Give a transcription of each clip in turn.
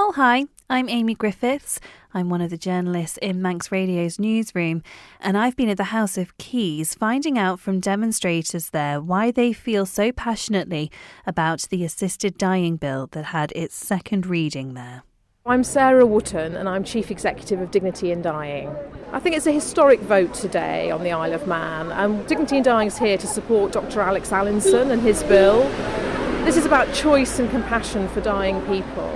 Oh, hi, I'm Amy Griffiths. I'm one of the journalists in Manx Radio's newsroom, and I've been at the House of Keys finding out from demonstrators there why they feel so passionately about the assisted dying bill that had its second reading there. I'm Sarah Wootton and I'm Chief Executive of Dignity in Dying. I think it's a historic vote today on the Isle of Man, and Dignity in Dying is here to support Dr. Alex Allinson and his bill. This is about choice and compassion for dying people.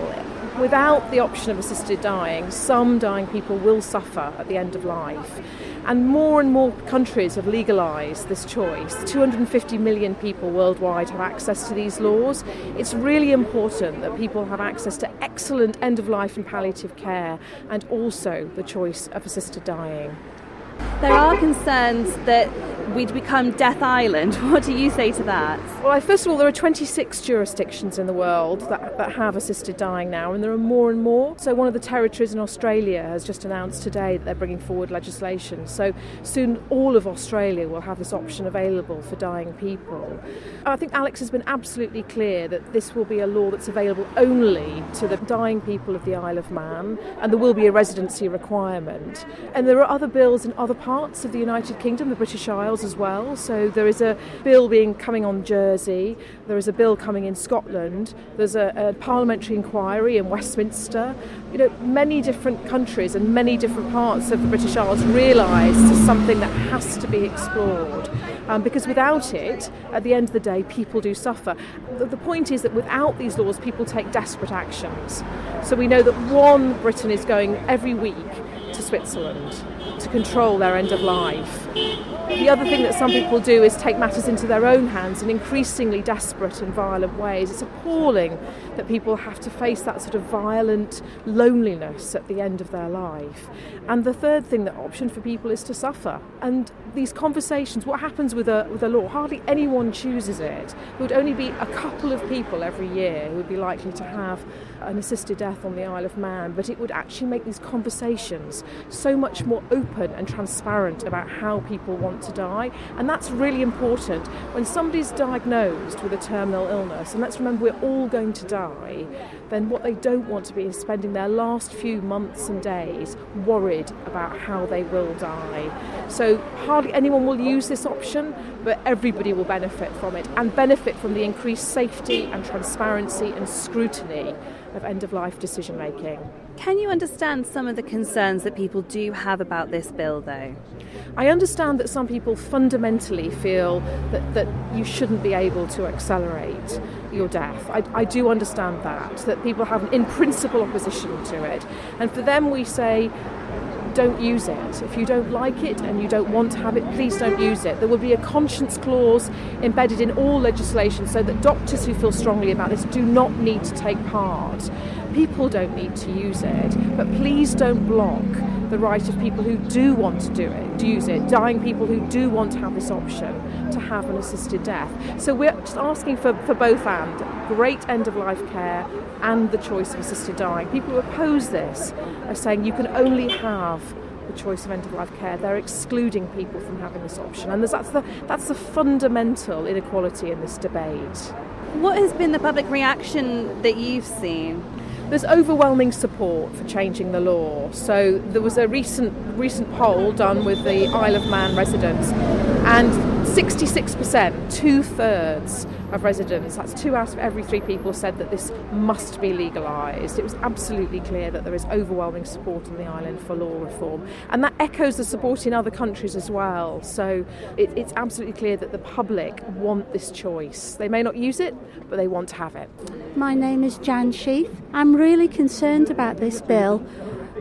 Without the option of assisted dying, some dying people will suffer at the end of life. And more countries have legalised this choice. 250 million people worldwide have access to these laws. It's really important that people have access to excellent end-of-life and palliative care, and also the choice of assisted dying. There are concerns that we'd become Death Island. What do you say to that? Well, first of all, there are 26 jurisdictions in the world that have assisted dying now, and there are more and more. So one of the territories in Australia has just announced today that they're bringing forward legislation. So soon all of Australia will have this option available for dying people. I think Alex has been absolutely clear that this will be a law that's available only to the dying people of the Isle of Man, and there will be a residency requirement. And there are other bills in other parts of the United Kingdom, the British Isles as well. So there is a bill coming on Jersey, there is a bill coming in Scotland, there's a parliamentary inquiry in Westminster. You know, many different countries and many different parts of the British Isles realise this is something that has to be explored. Because without it, at the end of the day, people do suffer. The point is that without these laws, people take desperate actions. So we know that one Briton is going every week to Switzerland to control their end of life. The other thing that some people do is take matters into their own hands in increasingly desperate and violent ways. It's appalling that people have to face that sort of violent loneliness at the end of their life. And the third thing, that option for people is to suffer. And these conversations, what happens with a law, hardly anyone chooses it. It would only be a couple of people every year who would be likely to have an assisted death on the Isle of Man, but it would actually make these conversations so much more open and transparent about how people want to die. And that's really important. When somebody's diagnosed with a terminal illness, and let's remember we're all going to die, then what they don't want to be is spending their last few months and days worried about how they will die. So hardly anyone will use this option, but everybody will benefit from it, and benefit from the increased safety and transparency and scrutiny of end-of-life decision-making. Can you understand some of the concerns that people do have about this bill, though? I understand that some people fundamentally feel that you shouldn't be able to accelerate your death. I do understand that people have an in-principle opposition to it. And for them we say, don't use it. If you don't like it and you don't want to have it, please don't use it. There will be a conscience clause embedded in all legislation so that doctors who feel strongly about this do not need to take part. People don't need to use it, but please don't block the right of people who do want to use it, dying people who do want to have this option to have an assisted death. So we're just asking for both and great end-of-life care and the choice of assisted dying. People who oppose this are saying you can only have the choice of end-of-life care. They're excluding people from having this option, and that's the fundamental inequality in this debate. What has been the public reaction that you've seen? There's overwhelming support for changing the law. So there was a recent poll done with the Isle of Man residents, and 66%, two-thirds of residents, that's 2 out of every 3 people, said that this must be legalised. It was absolutely clear that there is overwhelming support on the island for law reform, and that echoes the support in other countries as well. So it's absolutely clear that the public want this choice. They may not use it, but they want to have it. My name is Jan Sheath. I'm really concerned about this bill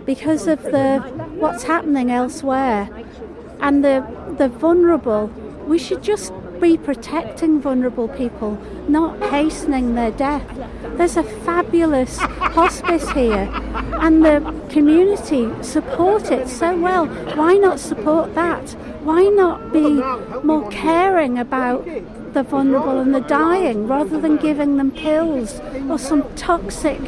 because of what's happening elsewhere and the vulnerable. We should just be protecting vulnerable people, not hastening their death. There's a fabulous hospice here and the community support it so well. Why not support that? Why not be more caring about the vulnerable and the dying rather than giving them pills or some toxic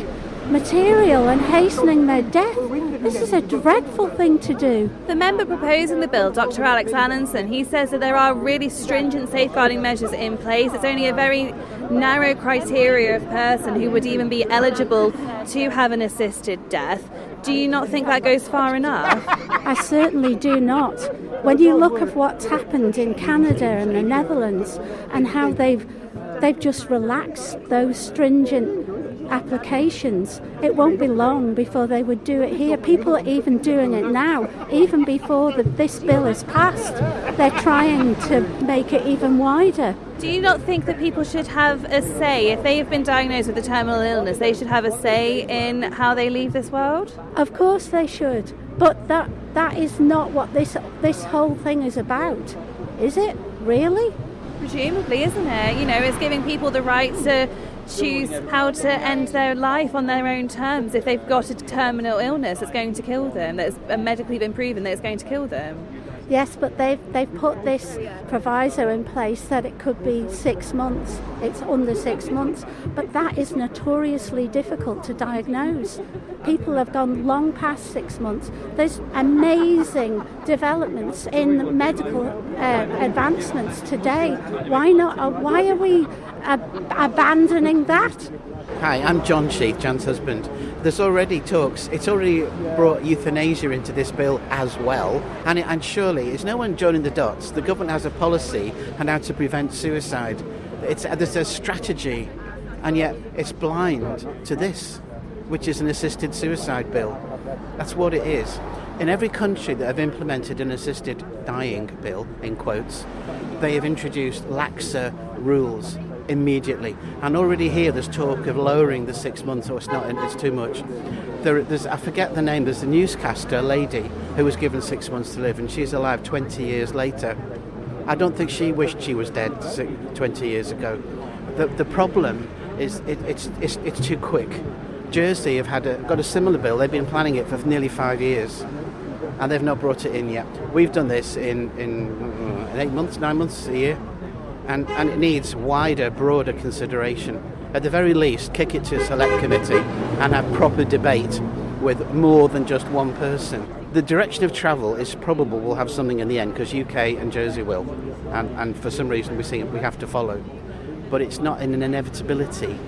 material and hastening their death? This is a dreadful thing to do. The member proposing the bill, Dr. Alex Allinson, he says that there are really stringent safeguarding measures in place. It's only a very narrow criteria of person who would even be eligible to have an assisted death. Do you not think that goes far enough? I certainly do not. When you look at what's happened in Canada and the Netherlands and how they've just relaxed those stringent applications, it won't be long before they would do it here. People are even doing it now, even before this bill is passed. They're trying to make it even wider. Do you not think that people should have a say? If they have been diagnosed with a terminal illness, they should have a say in how they leave this world? Of course they should, but that is not what this whole thing is about, is it? Really? Presumably, isn't it? You know, it's giving people the right to choose how to end their life on their own terms. If they've got a terminal illness that's going to kill them, that's medically been proven that it's going to kill them. Yes, but they've put this proviso in place that it could be 6 months. It's under 6 months, but that is notoriously difficult to diagnose. People have gone long past 6 months. There's amazing developments in medical advancements today. Why not? Why are we abandoning that? Hi, I'm John Sheath, Jan's husband. There's already talks, it's already brought euthanasia into this bill as well, and surely it's no one joining the dots. The government has a policy on how to prevent suicide. There's a strategy, and yet it's blind to this, which is an assisted suicide bill. That's what it is. In every country that have implemented an assisted dying bill, in quotes, they have introduced laxer rules immediately. And already here there's talk of lowering the 6 months, or it's too much. There's I forget the name, there's a newscaster lady who was given 6 months to live, and she's alive 20 years later. I don't think she wished she was dead 20 years ago. The problem is it's too quick. Jersey have got a similar bill. They've been planning it for nearly 5 years, and they've not brought it in yet. We've done this in 8 months, 9 months, a year. And it needs wider, broader consideration. At the very least, kick it to a select committee and have proper debate with more than just one person. The direction of travel is probable we'll have something in the end, because UK and Jersey will, and for some reason we have to follow. But it's not in an inevitability,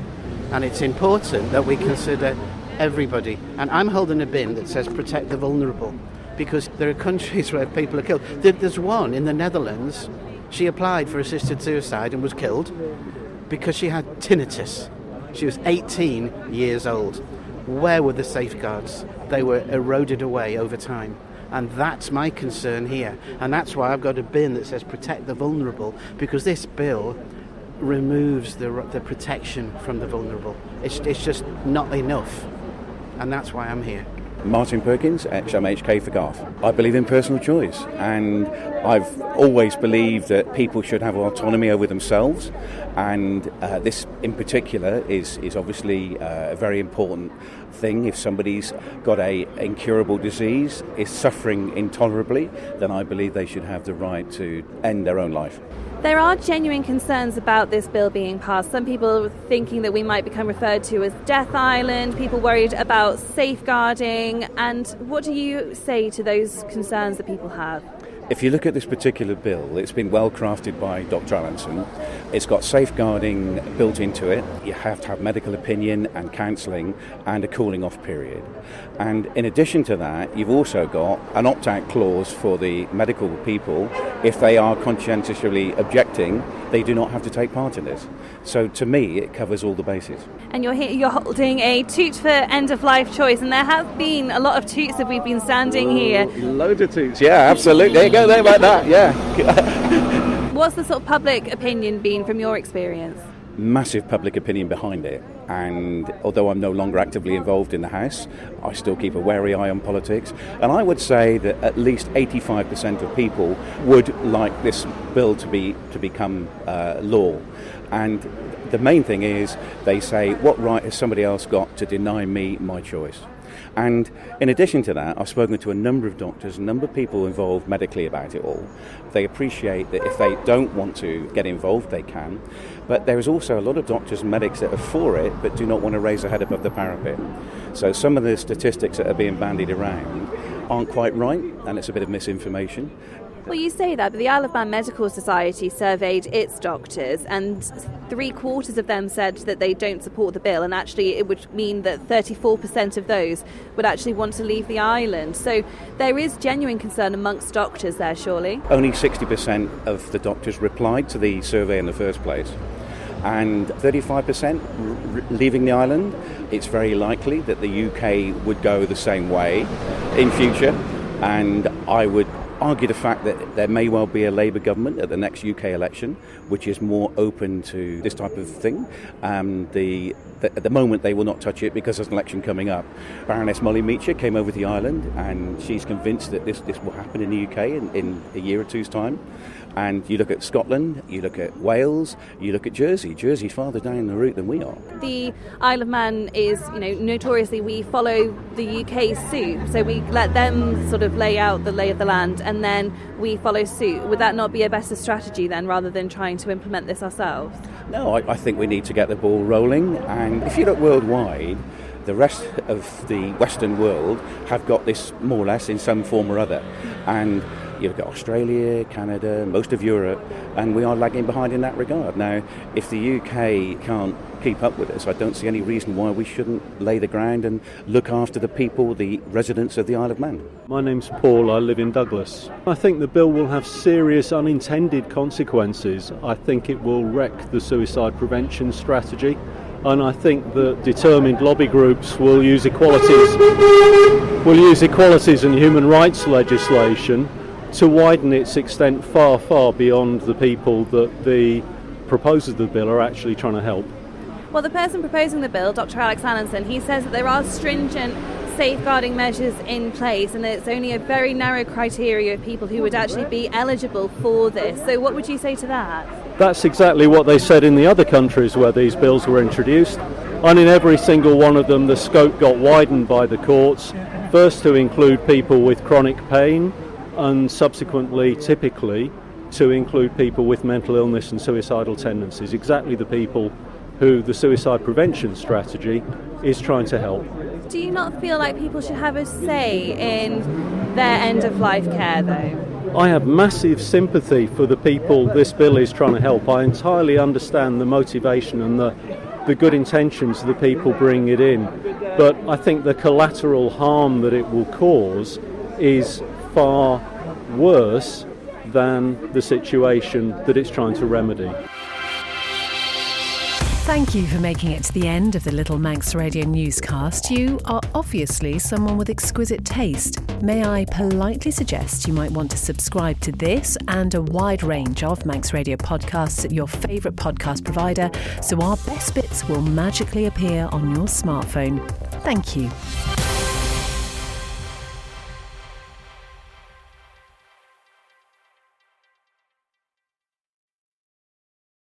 and it's important that we consider everybody. And I'm holding a bin that says protect the vulnerable, because there are countries where people are killed. There's one in the Netherlands. She applied for assisted suicide and was killed because she had tinnitus. She was 18 years old. Where were the safeguards? They were eroded away over time. And that's my concern here. And that's why I've got a bin that says protect the vulnerable, because this bill removes the protection from the vulnerable. It's just not enough. And that's why I'm here. Martin Perkins, ex-MHK for Garth. I believe in personal choice, and I've always believed that people should have autonomy over themselves, and this in particular is obviously a very important thing. If somebody's got a incurable disease, is suffering intolerably, then I believe they should have the right to end their own life. There are genuine concerns about this bill being passed. Some people thinking that we might become referred to as Death Island, people worried about safeguarding. And what do you say to those concerns that people have? If you look at this particular bill, it's been well crafted by Dr. Allinson. It's got safeguarding built into it. You have to have medical opinion and counselling and a cooling off period. And in addition to that, you've also got an opt-out clause for the medical people. If they are conscientiously objecting, they do not have to take part in this. So to me, it covers all the bases. And you're holding a toot for end-of-life choice, and there have been a lot of toots that we've been standing here. Loads of toots, yeah, absolutely. There you go, there about that, yeah. What's the sort of public opinion been from your experience? Massive public opinion behind it, and although I'm no longer actively involved in the House, I still keep a wary eye on politics, and I would say that at least 85% of people would like this bill to become law. And the main thing is they say, what right has somebody else got to deny me my choice? And in addition to that, I've spoken to a number of doctors, a number of people involved medically about it all. They appreciate that if they don't want to get involved, they can. But there is also a lot of doctors and medics that are for it, but do not want to raise their head above the parapet. So some of the statistics that are being bandied around aren't quite right, and it's a bit of misinformation. Well, you say that, but the Isle of Man Medical Society surveyed its doctors, and 3/4 of them said that they don't support the bill, and actually it would mean that 34% of those would actually want to leave the island. So there is genuine concern amongst doctors there, surely? Only 60% of the doctors replied to the survey in the first place, and 35% leaving the island. It's very likely that the UK would go the same way in future, and I would argue the fact that there may well be a Labour government at the next UK election which is more open to this type of thing. At the moment they will not touch it because there's an election coming up. Baroness Molly Meacher came over the island and she's convinced that this will happen in the UK in a year or two's time. And you look at Scotland, you look at Wales, you look at Jersey. Jersey's farther down the route than we are. The Isle of Man is, notoriously we follow the UK suit. So we let them sort of lay out the lay of the land and then we follow suit. Would that not be a better strategy then, rather than trying to implement this ourselves? No, I think we need to get the ball rolling. And if you look worldwide, the rest of the Western world have got this more or less in some form or other. And you look at Australia, Canada, most of Europe, and we are lagging behind in that regard. Now, if the UK can't keep up with us, I don't see any reason why we shouldn't lay the ground and look after the people, the residents of the Isle of Man. My name's Paul, I live in Douglas. I think the bill will have serious unintended consequences. I think it will wreck the suicide prevention strategy, and I think that determined lobby groups will use equalities and human rights legislation to widen its extent far, far beyond the people that the proposers of the bill are actually trying to help. Well, the person proposing the bill, Dr. Alex Allenson, he says that there are stringent safeguarding measures in place and that it's only a very narrow criteria of people who would actually be eligible for this. So what would you say to that? That's exactly what they said in the other countries where these bills were introduced. And in every single one of them, the scope got widened by the courts, first to include people with chronic pain, and subsequently, typically, to include people with mental illness and suicidal tendencies, exactly the people who the suicide prevention strategy is trying to help. Do you not feel like people should have a say in their end-of-life care, though? I have massive sympathy for the people this bill is trying to help. I entirely understand the motivation and the good intentions of the people bringing it in, but I think the collateral harm that it will cause is far worse than the situation that it's trying to remedy. Thank you for making it to the end of the Little Manx Radio newscast. You are obviously someone with exquisite taste. May I politely suggest you might want to subscribe to this and a wide range of Manx Radio podcasts at your favourite podcast provider so our best bits will magically appear on your smartphone. Thank you.